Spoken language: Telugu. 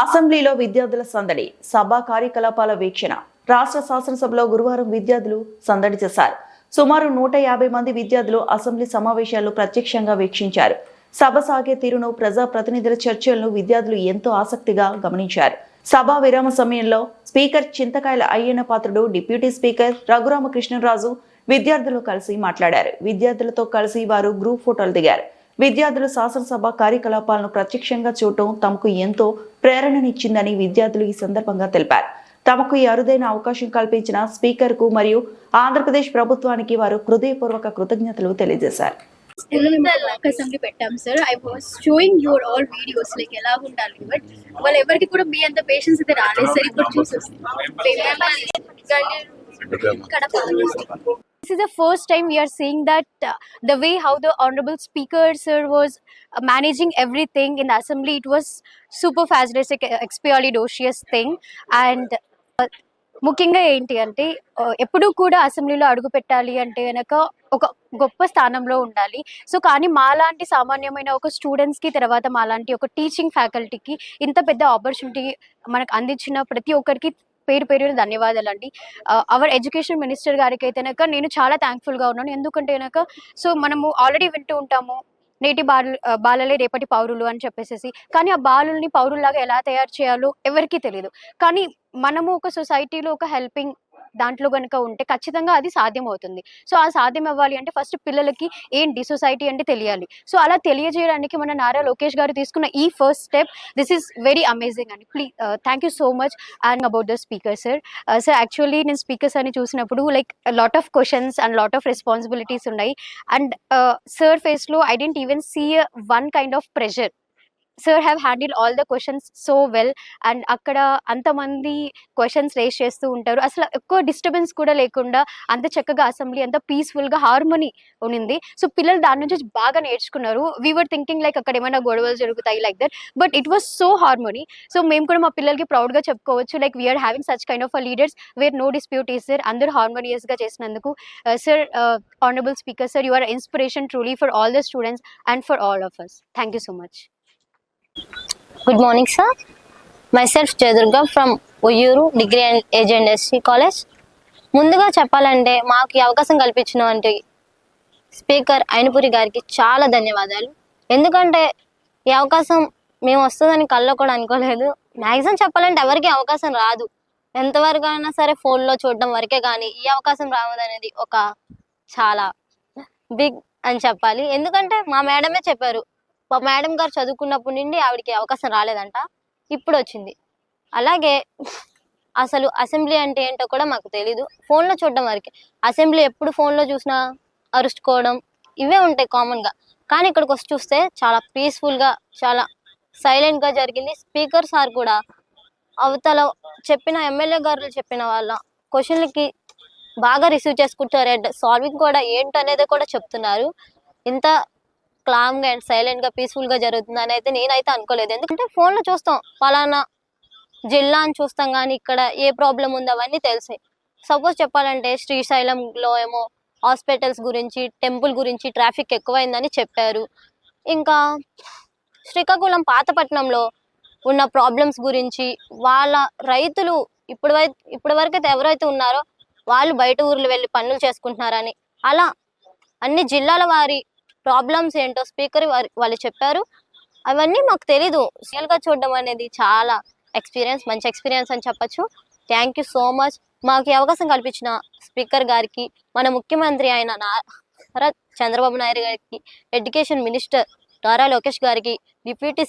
అసెంబ్లీలో విద్యార్థుల సందడి, సభా కార్యకలాపాల వీక్షణ. రాష్ట్ర శాసనసభలో గురువారం విద్యార్థులు సందడి చేశారు. సుమారు 150 మంది విద్యార్థులు అసెంబ్లీ సమావేశాలను ప్రత్యక్షంగా వీక్షించారు. సభ సాగే తీరును, ప్రజాప్రతినిధుల చర్చలను విద్యార్థులు ఎంతో ఆసక్తిగా గమనించారు. సభా విరామ సమయంలో స్పీకర్ చింతకాయల అయ్యన్న పాత్రుడు, డిప్యూటీ స్పీకర్ రఘురామకృష్ణరాజు విద్యార్థులు కలిసి మాట్లాడారు. విద్యార్థులతో కలిసి వారు గ్రూప్ ఫోటోలు దిగారు. విద్యార్థులు శాసనసభ కార్యకలాపాలను ప్రత్యక్షంగా చూడటం తమకు ఎంతో ప్రేరణనిచ్చిందని విద్యార్థులు ఈ సందర్భంగా తెలిపారు. తమకు ఈ అరుదైన అవకాశం కల్పించిన స్పీకర్ కు మరియు ఆంధ్రప్రదేశ్ ప్రభుత్వానికి వారు హృదయపూర్వక కృతజ్ఞతలు తెలియజేశారు. అసెంబ్లీ పెట్టాం sir. I was showing your all videos like ఎలా ఉండాలి, బట్ వాళ్ళు ఎవరికి కూడా మీ అంత పేషెన్స్ అయితే రాలేదు సార్. ఇప్పుడు చూసేస్తాం. This is the first time we are seeing that the way how the honorable speaker sir was managing everything in the assembly, it was super fantastic, expeditious thing. And ముఖ్యంగా ఏంటి అంటే ఎప్పుడూ కూడా అసెంబ్లీలో అడుగు పెట్టాలి అంటే కనుక ఒక గొప్ప స్థానంలో ఉండాలి. సో కానీ మాలాంటి సామాన్యమైన ఒక స్టూడెంట్స్కి, తర్వాత మాలాంటి ఒక టీచింగ్ ఫ్యాకల్టీకి ఇంత పెద్ద ఆపర్చునిటీ మనకు అందించిన ప్రతి ఒక్కరికి పేరు పేరు ధన్యవాదాలండి. అవర్ ఎడ్యుకేషన్ మినిస్టర్ గారికి అయితే కనుక నేను చాలా థ్యాంక్ఫుల్గా ఉన్నాను. ఎందుకంటే కనుక సో మనము ఆల్రెడీ వింటూ ఉంటాము, నేటి బాలలే రేపటి పౌరులు అని చెప్పేసి. కానీ ఆ బాలుల్ని పౌరుల్లాగా ఎలా తయారు చేయాలో ఎవరికీ తెలియదు. కానీ మనము ఒక సొసైటీలో ఒక హెల్పింగ్ దాంట్లో కనుక ఉంటే ఖచ్చితంగా అది సాధ్యం అవుతుంది. సో ఆ సాధ్యం అవ్వాలి అంటే ఫస్ట్ పిల్లలకి ఏంటి సొసైటీ అంటే తెలియాలి. సో అలా తెలియజేయడానికి మన నారా లోకేష్ గారు తీసుకున్న ఈ first step, this is very amazing అండి. Please thank you so much. And about the speaker sir, sir actually నేను స్పీకర్స్ అని చూసినప్పుడు like lot of questions and lot of responsibilities ఉన్నాయి. అండ్ సార్ ఫేస్లో I didn't even see one kind of pressure. Sir have handle all the questions so well. And అక్కడ అంతమంది క్వశ్చన్స్ రేస్ చేస్తూ ఉంటారు, అసలు ఎక్కువ డిస్టర్బెన్స్ కూడా లేకుండా అంత చక్కగా అసెంబ్లీ అంత పీస్ఫుల్గా హార్మోనీ ఉన్నింది. సో పిల్లలు దాని నుంచి బాగా నేర్చుకున్నారు. వీ వర్ థింకింగ్ లైక్ అక్కడ ఏమైనా గొడవలు జరుగుతాయి like that, but it was so harmony. So మేము కూడా మా పిల్లలకి ప్రౌడ్గా చెప్పుకోవచ్చు, like we're having such kind of leaders where no dispute is sir. అందరూ హార్మోనియస్గా చేసినందుకు sir, honourable speaker sir, you are inspiration truly for all the students and for all of us. Thank you so much. Good morning, sir. Myself Jayadurga from Uyuru Degree and AJ&SC College. ముందుగా చెప్పాలంటే మాకు ఈ అవకాశం కల్పించినటువంటి స్పీకర్ అయినపురి గారికి చాలా ధన్యవాదాలు. ఎందుకంటే ఈ అవకాశం మేము వస్తుందని కల్లో కూడా అనుకోలేదు. మ్యాక్సిమం చెప్పాలంటే ఎవరికి అవకాశం రాదు, ఎంతవరకు అయినా సరే ఫోన్లో చూడడం వరకే. కానీ ఈ అవకాశం రావదనేది ఒక చాలా బిగ్ అని చెప్పాలి. ఎందుకంటే మా మేడమే చెప్పారు, మా మేడం గారు చదువుకున్నప్పటి నుండి ఆవిడకి అవకాశం రాలేదంట, ఇప్పుడు వచ్చింది. అలాగే అసలు అసెంబ్లీ అంటే ఏంటో కూడా మాకు తెలీదు, ఫోన్లో చూడడం వరకే. అసెంబ్లీ ఎప్పుడు ఫోన్లో చూసినా అరుచుకోవడం ఇవే ఉంటాయి కామన్గా. కానీ ఇక్కడికి వచ్చి చూస్తే చాలా పీస్ఫుల్గా, చాలా సైలెంట్గా జరిగింది. స్పీకర్ సార్ కూడా అవతల చెప్పిన ఎమ్మెల్యే గారు చెప్పిన వాళ్ళ క్వశ్చన్లకి బాగా రిసీవ్ చేసుకుంటారు. సాల్వింగ్ కూడా ఏంటనేది కూడా చెప్తున్నారు. ఇంత క్లామ్గా అండ్ సైలెంట్గా పీస్ఫుల్గా జరుగుతుంది అని అయితే నేనైతే అనుకోలేదు. ఎందుకంటే ఫోన్లో చూస్తాం, ఫలానా జిల్లా అని చూస్తాం, కానీ ఇక్కడ ఏ ప్రాబ్లం ఉందో అవన్నీ తెలిసాయి. సపోజ్ చెప్పాలంటే శ్రీశైలంలో ఏమో హాస్పిటల్స్ గురించి, టెంపుల్ గురించి ట్రాఫిక్ ఎక్కువైందని చెప్పారు. ఇంకా శ్రీకాకుళం పాతపట్నంలో ఉన్న ప్రాబ్లమ్స్ గురించి, వాళ్ళ రైతులు ఇప్పటి వరకు అయితే ఎవరైతే ఉన్నారో వాళ్ళు బయట ఊర్లు వెళ్ళి పనులు చేసుకుంటున్నారని, అలా అన్ని జిల్లాల వారి ప్రాబ్లమ్స్ ఏంటో స్పీకర్ వాళ్ళు చెప్పారు. అవన్నీ మాకు తెలీదు. రియల్గా చూడడం అనేది చాలా మంచి ఎక్స్పీరియన్స్ అని చెప్పచ్చు. Thank you so much. మాకు ఈ అవకాశం కల్పించిన స్పీకర్ గారికి, మన ముఖ్యమంత్రి అయిన నారా చంద్రబాబు నాయుడు గారికి, ఎడ్యుకేషన్ మినిస్టర్ నారా లోకేష్ గారికి, డిప్యూటీ